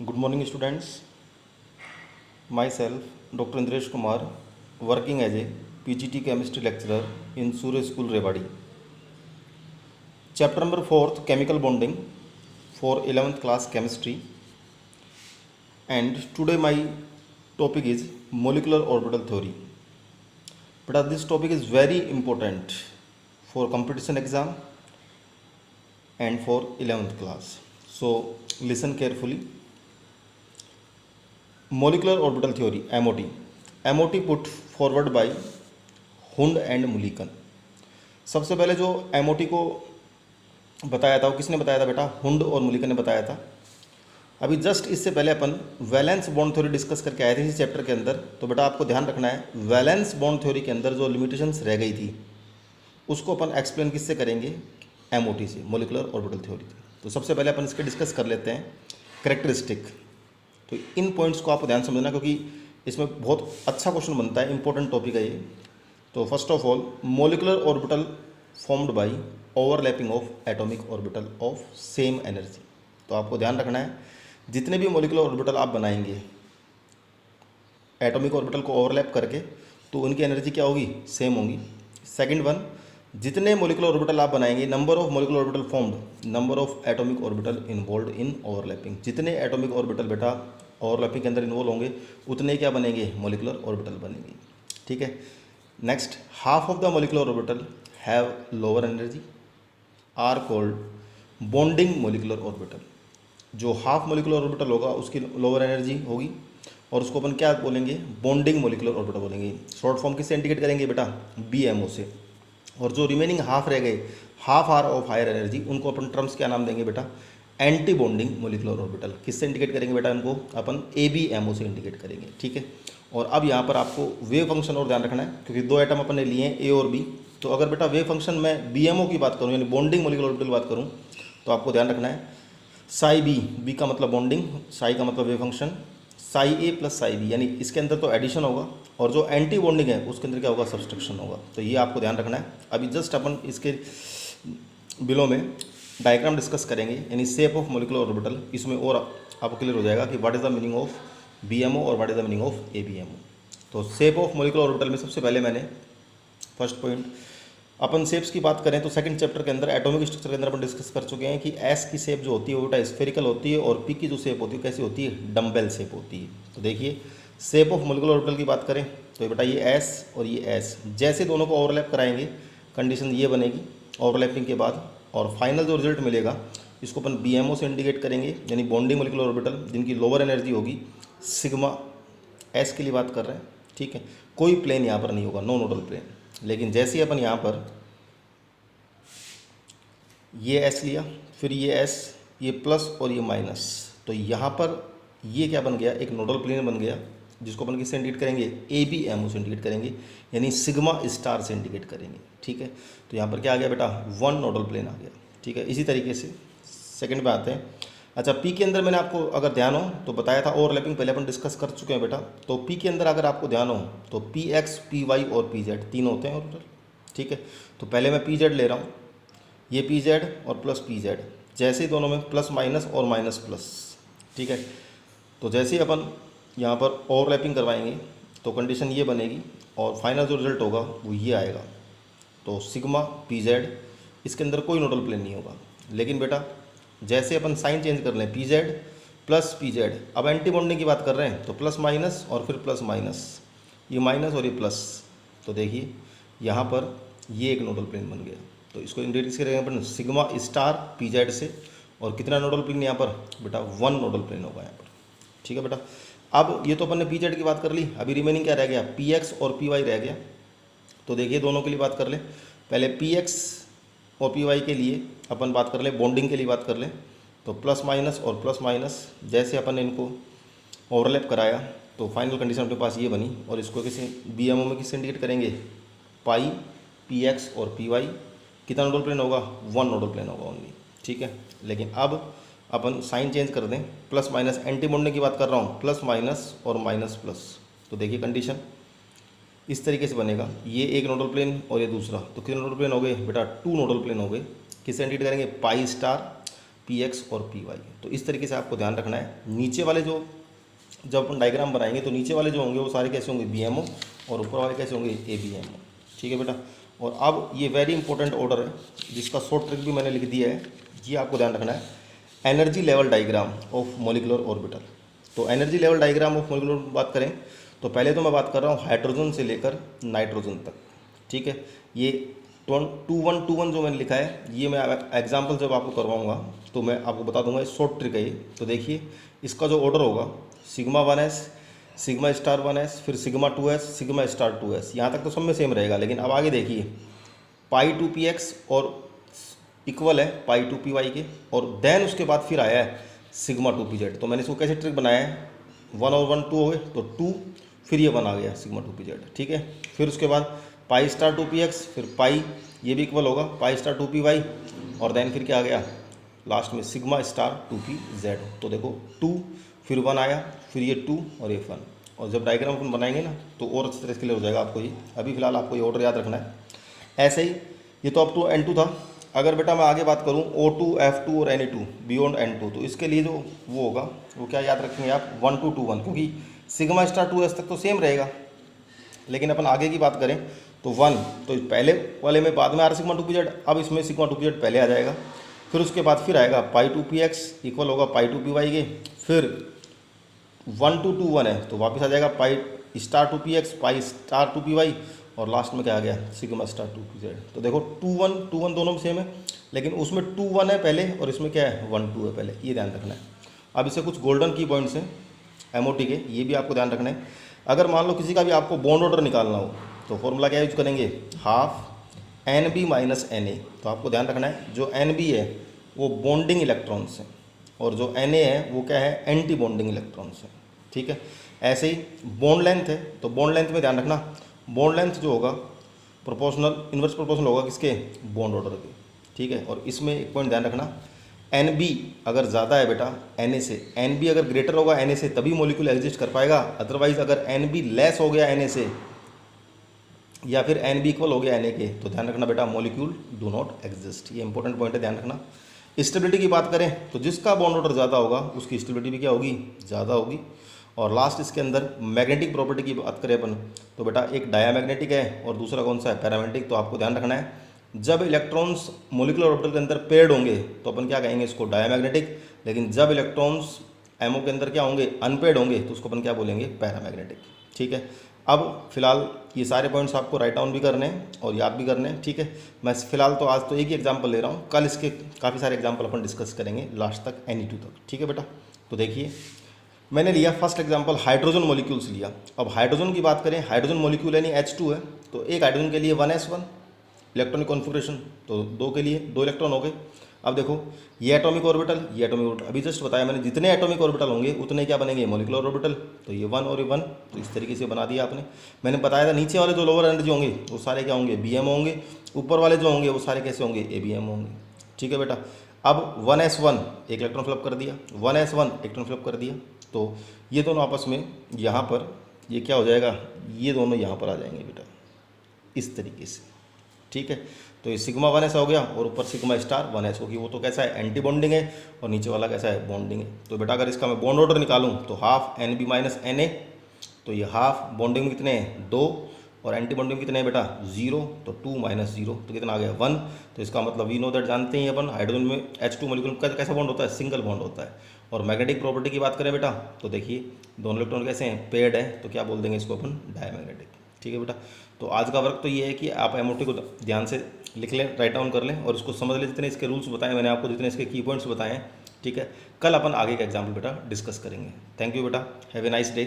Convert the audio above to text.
Good morning, students. Myself, Dr. Indresh Kumar, working as a PGT chemistry lecturer in Surya School, Rewari. Chapter number 4th, chemical bonding for 11th class chemistry. And today my topic is molecular orbital theory. But this topic is very important for competition exam and for 11th class. So listen carefully. Molecular orbital theory MOT put forward by Hund and Mulliken. सबसे पहले जो MOT को बताया था वो किसने बताया था बेटा? हुंड और मुलीकन ने बताया था। अभी जस्ट इससे पहले अपन वैलेंस बॉन्ड थ्योरी डिस्कस करके आए थे इस चैप्टर के अंदर। तो बेटा आपको ध्यान रखना है, वैलेंस बॉन्ड थ्योरी के अंदर जो लिमिटेशंस रह गई थी उसको अपन एक्सप्लेन किससे करेंगे? MOT से, मोलिकुलर ऑर्बिटल थ्योरी से। तो सबसे पहले अपन इसके डिस्कस कर लेते हैं कैरेक्टरिस्टिक। तो इन पॉइंट्स को आपको ध्यान समझना क्योंकि इसमें बहुत अच्छा क्वेश्चन बनता है, इंपॉर्टेंट टॉपिक है ये। तो first of all, molecular orbital formed by overlapping of atomic orbital of same energy. तो आपको ध्यान रखना है, जितने भी मोलिकुलर ऑर्बिटल आप बनाएंगे एटॉमिक ऑर्बिटल को ओवरलैप करके, तो उनकी एनर्जी क्या होगी? सेम होगी। सेकंड वन, जितने मोलिकुलर ऑर्बिटल आप बनाएंगे, number of molecular orbital formed, number of atomic orbital involve in overlapping. जितने एटॉमिक ऑर्बिटल बेटा ओवरलैपिंग के अंदर इन्वॉल्व होंगे उतने क्या बनेंगे? मोलिकुलर ऑर्बिटल बनेंगे। ठीक है। Next, half of the molecular orbital have lower energy are called bonding molecular orbital. जो हाफ मोलिकुलर ऑर्बिटल होगा उसकी लोअर एनर्जी होगी और उसको अपन क्या बोलेंगे? बॉन्डिंग मोलिकुलर ऑर्बिटल बोलेंगे। शॉर्ट फॉर्म किससे इंडिकेट करेंगे बेटा? BMO से। और जो रिमेनिंग हाफ रह गए, half are of higher energy, उनको अपन टर्म्स क्या नाम देंगे बेटा? Anti bonding molecular orbital. किससे इंडिकेट करेंगे बेटा? इनको अपन ABMO से इंडिकेट करेंगे। ठीक है। और अब यहाँ पर आपको वेव फंक्शन और ध्यान रखना है क्योंकि दो एटम अपन ने लिए हैं, A और B। तो अगर बेटा वेव फंक्शन में BMO की बात करूँ यानी बॉन्डिंग मोलिकुलर ऑर्बिटल की बात करूँ तो आपको ध्यान रखना है साई B का मतलब बॉन्डिंग, साई का मतलब wave function, Sai A plus psi B, यानी इसके अंदर तो एडिशन होगा और जो एंटी बॉन्डिंग है उसके अंदर क्या होगा? सब्सट्रैक्शन होगा। तो ये आपको ध्यान रखना है। अभी जस्ट अपन इसके बिलो में डायग्राम डिस्कस करेंगे यानी शेप ऑफ मोलिकुलर ऑर्बिटल। इसमें और आपको क्लियर हो जाएगा कि what is the meaning of BMO और what is the meaning of ABMO। तो शेप ऑफ मोलिकुलर ऑर्बिटल में सबसे पहले मैंने फर्स्ट पॉइंट, अपन शेप्स की बात करें तो सेकंड चैप्टर के अंदर एटॉमिक स्ट्रक्चर के अंदर अपन डिस्कस कर चुके हैं कि S की शेप जो होती है वो बेटा स्फेरिकल होती है और P की जो शेप होती है कैसी होती है? डम्बेल शेप होती है। तो देखिए शेप ऑफ मोलिकुलर ऑर्बिटल की बात करें तो बेटा ये S और ये S, जैसे दोनों को ओवरलैप कराएंगे कंडीशन ये बनेगी ओवरलैपिंग के बाद, और फाइनल जो रिजल्ट मिलेगा इसको अपन BMO से इंडिकेट करेंगे यानी बॉन्डिंग मोलिकुलर ऑर्बिटल, जिनकी लोअर एनर्जी होगी सिग्मा। S के लिए बात कर रहे हैं। ठीक है। कोई प्लेन यहाँ पर नहीं होगा, नो नोडल प्लेन। लेकिन जैसे ही अपन यहाँ पर ये S लिया, फिर ये S, ये प्लस और ये माइनस, तो यहाँ पर ये क्या बन गया? एक नोडल प्लेन बन गया जिसको अपन किससे इंडिकेट करेंगे? ABMO से इंडिकेट करेंगे यानी सिग्मा स्टार से इंडिकेट करेंगे। ठीक है। तो यहाँ पर क्या आ गया बेटा? वन नोडल प्लेन आ गया। ठीक है। इसी तरीके से सेकंड पे आते हैं। अच्छा, P के अंदर मैंने आपको अगर ध्यान हो तो बताया था ओवरलैपिंग पहले अपन डिस्कस कर चुके हैं बेटा। तो P के अंदर अगर आपको ध्यान हो तो PX, PY और PZ तीन होते हैं ऑर्बिटल। ठीक है। तो पहले मैं PZ ले रहा हूँ, ये PZ और प्लस PZ, जैसे ही दोनों में प्लस माइनस और माइनस प्लस। ठीक है। तो जैसे ही अपन यहाँ पर ओवरलैपिंग करवाएंगे तो कंडीशन ये बनेगी और फाइनल जो रिजल्ट होगा वो ये आएगा। तो सिग्मा PZ, इसके अंदर कोई नोडल प्लेन नहीं होगा। लेकिन बेटा जैसे अपन साइन चेंज कर लें PZ प्लस PZ, अब एंटी बॉन्डिंग की बात कर रहे हैं तो प्लस माइनस और फिर प्लस माइनस, ये माइनस और ये प्लस। तो देखिए यहाँ पर ये एक नोडल प्लेन बन गया। तो इसको इंडिकेट करेंगे अपन सिग्मा स्टार PZ से, और कितना नोडल प्लेन यहाँ पर बेटा? वन नोडल प्लेन होगा यहाँ पर। ठीक है बेटा। अब ये तो अपन ने PZ की बात कर ली, अभी रिमेनिंग क्या रह गया? PX और PY रह गया। तो देखिए दोनों के लिए बात कर ले, पहले PX और PY के लिए अपन बात कर ले, बॉन्डिंग के लिए बात कर लें तो प्लस माइनस और प्लस माइनस, जैसे अपन ने इनको ओवरलैप कराया तो फाइनल कंडीशन अपने पास ये बनी। और इसको किसी BMO में किससे इंडिकेट करेंगे? पाई, PX और PY। कितना नोडल प्लेन होगा? वन नोडल प्लेन होगा ओनली। ठीक है। लेकिन अब अपन साइन चेंज कर दें, प्लस माइनस, एंटी बॉन्डिंग की बात कर रहा हूँ, प्लस माइनस और माइनस प्लस। तो देखिए कंडीशन इस तरीके से बनेगा, ये एक नोडल प्लेन और ये दूसरा। तो कितने नोडल प्लेन हो गए बेटा? टू नोडल प्लेन हो गए। किससे इंडिकेट करेंगे? पाई स्टार, Px और Py। तो इस तरीके से आपको ध्यान रखना है। नीचे वाले जो जब अपन डायग्राम बनाएंगे तो नीचे वाले जो होंगे वो सारे कैसे होंगे BMO, और ऊपर वाले कैसे होंगे ABMO। ठीक है बेटा। और अब ये वेरी इंपॉर्टेंट ऑर्डर है जिसका शॉर्ट ट्रिक भी मैंने लिख दिया है, ये आपको ध्यान रखना है। Energy level diagram of molecular orbital. तो energy level diagram of molecular बात करें तो पहले तो मैं बात कर रहा हूँ हाइड्रोजन से लेकर नाइट्रोजन तक। ठीक है, ये 2121 जो मैंने लिखा है ये मैं एग्जाम्पल जब आपको करवाऊंगा तो मैं आपको बता दूंगा, शॉर्ट ट्रिक है ये। तो देखिए इसका जो ऑर्डर होगा sigma 1s, sigma star 1s, फिर sigma 2s, sigma star 2s, यहाँ तक तो सब में सेम रहेगा। लेकिन अब आगे देखिए पाई 2px और इक्वल है पाई 2py के, और देन उसके बाद फिर आया है सिग्मा 2pz। तो मैंने इसको कैसे ट्रिक बनाया है, 1 और 1 2 हो गए तो 2, फिर ये 1 आ गया सिग्मा 2pz। ठीक है, फिर उसके बाद पाई स्टार 2px, फिर पाई ये भी इक्वल होगा पाई स्टार 2py, और देन फिर क्या आ गया लास्ट में सिग्मा स्टार 2pz। तो देखो 2 फिर 1 आया, फिर ये 2 और ये 1। और जब डायग्राम अपन बनाएंगे ना तो और अच्छी तरह से क्लियर हो जाएगा आपको ये। अभी फिलहाल आपको ये ऑर्डर याद रखना है। ऐसे ही ये तो अप टू N2 था। अगर बेटा मैं आगे बात करूँ O2, F2 और Na2 बियॉन्ड N2, तो इसके लिए जो वो होगा वो क्या याद रखेंगे आप 1 2 2 1, क्योंकि सिग्मा स्टार 2s तक तो सेम रहेगा। लेकिन अपन आगे की बात करें तो 1, तो पहले वाले में बाद में आ रहा सिग्मा 2pz, अब इसमें सिग्मा 2pz पहले आ जाएगा। फिर उसके बाद फिर आएगा पाई 2px इक्वल होगा पाई 2py के, फिर 1 2 2 1 है तो वापस आ जाएगा pi star 2px pi star 2py, और लास्ट में क्या आ गया सिग्मा स्टार 2pz। तो देखो 2 1 दोनों में सेम है, लेकिन उसमें 2 1 है पहले और इसमें क्या है 1 2 है पहले, ये ध्यान रखना है। अब इससे कुछ गोल्डन की पॉइंट्स हैं MOT के, ये भी आपको ध्यान रखना है। अगर मान लो किसी का भी आपको बॉन्ड ऑर्डर निकालना हो तो फॉर्मूला क्या यूज करेंगे, हाफ NB माइनस NA। तो आपको ध्यान रखना है जो NB है वो बॉन्डिंग इलेक्ट्रॉन्स है, और जो NA है वो क्या है एंटी बॉन्डिंग इलेक्ट्रॉन्स है। ठीक है, ऐसे ही बॉन्ड लेंथ है तो बॉन्ड लेंथ में ध्यान रखना, बॉन्ड लेंथ जो होगा प्रोपोर्शनल इन्वर्स प्रोपोर्शनल होगा किसके, बॉन्ड ऑर्डर के। ठीक है, और इसमें एक पॉइंट ध्यान रखना, NB अगर ज़्यादा है बेटा NA से, NB अगर ग्रेटर होगा NA से तभी मॉलिक्यूल एग्जिस्ट कर पाएगा। अदरवाइज अगर NB लेस हो गया NA से या फिर NB इक्वल हो गया NA के, तो ध्यान रखना बेटा मॉलिक्यूल डू नॉट एग्जिस्ट। ये इंपॉर्टेंट पॉइंट है, ध्यान रखना। स्टेबिलिटी की बात करें तो जिसका बॉन्ड ऑर्डर ज़्यादा होगा उसकी स्टेबिलिटी भी क्या होगी, ज़्यादा होगी। और लास्ट इसके अंदर मैग्नेटिक प्रॉपर्टी की बात करें अपन तो बेटा एक डायामैग्नेटिक है और दूसरा कौन सा है, पैरामैग्नेटिक। तो आपको ध्यान रखना है जब इलेक्ट्रॉन्स मोलिकुलर ऑर्बिटल के अंदर पेयर्ड होंगे तो अपन क्या कहेंगे इसको, डायामैग्नेटिक। लेकिन जब इलेक्ट्रॉन्स MO के अंदर क्या होंगे, अनपेयर्ड होंगे, तो उसको अपन क्या बोलेंगे, पैरामैग्नेटिक। ठीक है, अब फिलहाल ये सारे पॉइंट्स आपको राइट डाउन भी करने हैं और याद भी करने हैं। ठीक है, मैं फिलहाल तो आज तो एक ही एग्जाम्पल ले रहा हूँ, कल इसके काफ़ी सारे एग्जाम्पल अपन डिस्कस करेंगे लास्ट तक NE2 तक। ठीक है बेटा, तो देखिए मैंने लिया फर्स्ट एग्जाम्पल हाइड्रोजन मॉलिक्यूल्स लिया। अब हाइड्रोजन की बात करें, हाइड्रोजन मॉलिक्यूल यानी H2 है, तो एक हाइड्रोजन के लिए 1s1 इलेक्ट्रॉनिक कॉन्फ़िगरेशन, तो 2 के लिए 2 इलेक्ट्रॉन हो गए। अब देखो ये एटॉमिक ऑर्बिटल, ये एटॉमिक ऑर्बिटल, अभी जस्ट बताया मैंने जितने एटॉमिक ऑर्बिटल होंगे उतने क्या बनेंगे, मॉलिक्यूलर ऑर्बिटल। तो ये 1 और ये 1, तो इस तरीके से बना दिया आपने। मैंने बताया था नीचे वाले जो लोअर एनर्जी होंगे वो सारे क्या होंगे, BM होंगे, ऊपर वाले जो होंगे वो सारे कैसे होंगे, ABM होंगे। ठीक है बेटा, अब 1s1 एक इलेक्ट्रॉन फ्लिप कर दिया, 1s1 इलेक्ट्रॉन फ्लिप कर दिया, तो ये दोनों आपस में यहाँ पर ये क्या हो जाएगा, ये दोनों यहाँ पर आ जाएंगे बेटा इस तरीके से। ठीक है, तो ये सिग्मा 1s हो गया और ऊपर सिग्मा स्टार 1s होगी, वो तो कैसा है एंटी बॉन्डिंग है, और नीचे वाला कैसा है बॉन्डिंग है। तो बेटा अगर इसका मैं बॉन्ड ऑर्डर निकालूं तो हाफ NB माइनस NA, तो ये हाफ बॉन्डिंग में कितने हैं 2, और एंटी बॉन्डिंग में कितने हैं बेटा 0, तो 2 माइनस 0 तो कितना आ गया 1। तो इसका मतलब वी नो दैट जानते हैं अपन हाइड्रोजन में H2 मॉलिक्यूल का कैसा बॉन्ड होता है, सिंगल बॉन्ड होता है। और मैग्नेटिक प्रॉपर्टी की बात करें बेटा तो देखिए दोनों इलेक्ट्रॉन कैसे हैं, पेयर्ड है, तो क्या बोल देंगे इसको अपन, डायमैग्नेटिक। ठीक है बेटा, तो आज का वर्क तो ये है कि आप MOT को ध्यान से लिख लें, राइट डाउन कर लें और उसको समझ लें, जितने इसके रूल्स बताए मैंने आपको, जितने इसके की पॉइंट्स बताए हैं। ठीक है, कल अपन आगे का एग्जाम्पल बेटा डिस्कस करेंगे। थैंक यू बेटा, हैव ए नाइस डे।